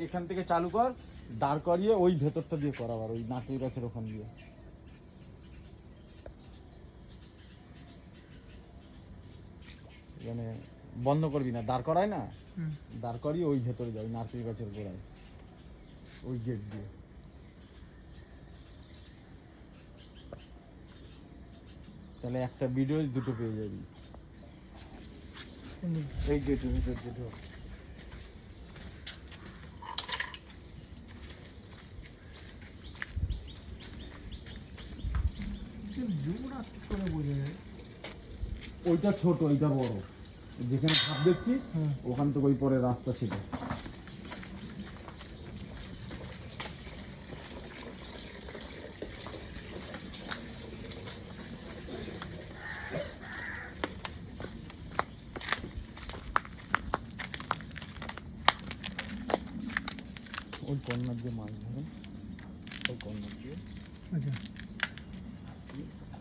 এখান থেকে চালু কর, দাঁড় করিয়ে ওই ভেতরটা দিয়ে কর, আবার ওই নারকেল গাছের ওখান দিয়ে। মানে বন্ধ করবি না, দাঁড় করায় না, দাঁড় করিয়ে ওই ভেতরে যাই নারকেল গাছের গোড়ায়, ওই গেট দিয়ে। তাহলে একটা ভিডিও দুটো পেয়ে যাবি। এই গেটের ভিতর দুটো। ওইটা ছোট, ওইটা বড়। যেখানে ভাব দেখছিস ওখান থেকে ওই পরে রাস্তা ছিল। ওই কর্নার দিয়ে মাছ ধরে, ওই কর্নার দিয়ে। আচ্ছা।